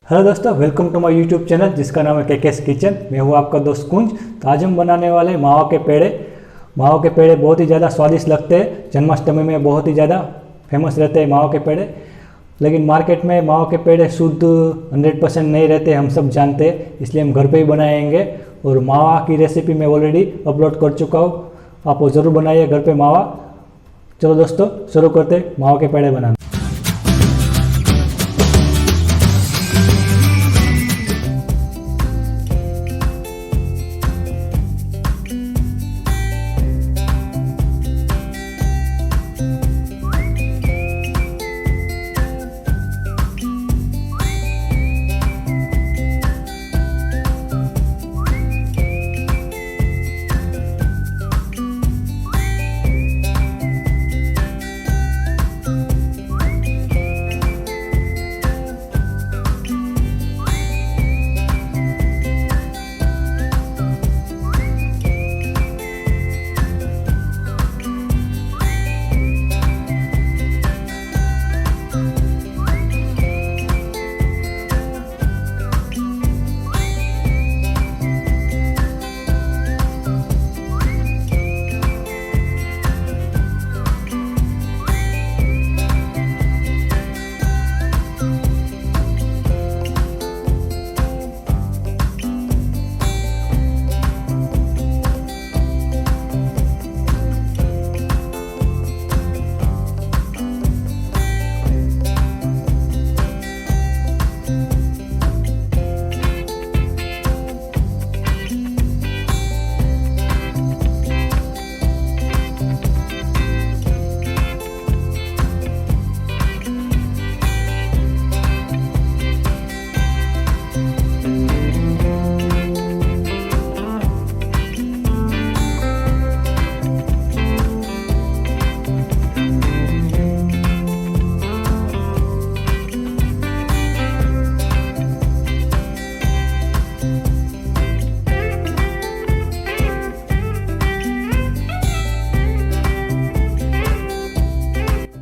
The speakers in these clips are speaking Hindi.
हेलो दोस्तों, welcome to my YouTube channel जिसका नाम है केकेस किचन। मैं हूँ आपका दोस्त कुंज। तो आज हम बनाने वाले हैं मावा के पेड़े। मावा के पेड़े बहुत ही ज़्यादा स्वादिष्ट लगते हैं। जन्माष्टमी में बहुत ही ज़्यादा फेमस रहते हैं मावा के पेड़े। लेकिन मार्केट में मावा के पेड़े शुद्ध 100% नहीं रहते, हम सब जानते हैं। इसलिए हम घर पे ही बनाएंगे। और मावा की रेसिपी मैं ऑलरेडी अपलोड कर चुका हूँ, आप वो ज़रूर बनाइए घर पे मावा। चलो दोस्तों, शुरू करते हैं मावा के पेड़े बनाना।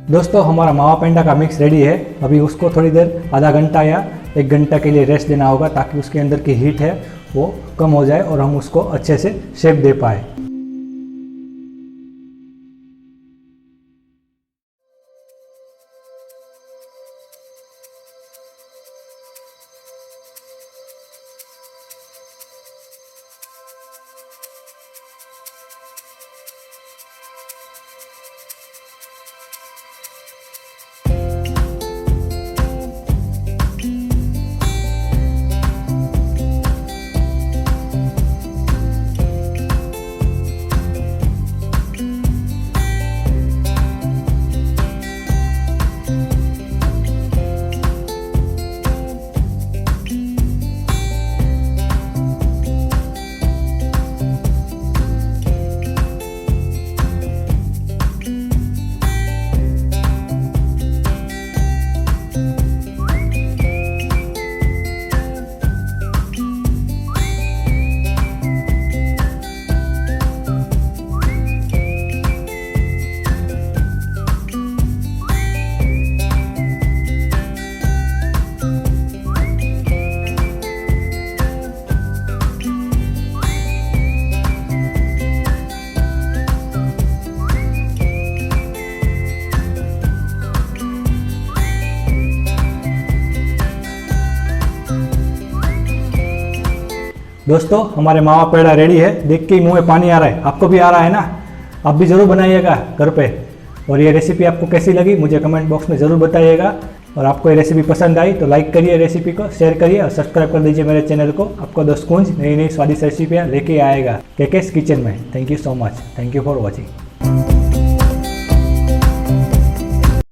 दोस्तों, हमारा मावा पेंडा का मिक्स रेडी है। अभी उसको थोड़ी देर आधा घंटा या 1 घंटा के लिए रेस्ट देना होगा, ताकि उसके अंदर की हीट है वो कम हो जाए और हम उसको अच्छे से शेप दे पाए। दोस्तों, हमारे मावा पेड़ा रेडी है। देख के ही मुंह में पानी आ रहा है। आपको भी आ रहा है ना? आप भी ज़रूर बनाइएगा घर पे। और ये रेसिपी आपको कैसी लगी मुझे कमेंट बॉक्स में ज़रूर बताइएगा। और आपको ये रेसिपी पसंद आई तो लाइक करिए, रेसिपी को शेयर करिए और सब्सक्राइब कर दीजिए मेरे चैनल को। आपको दोस्त कुंज नई नई स्वादिष्ट रेसिपियाँ लेके आएगा केकेस किचन में। Thank you so much. Thank you for watching.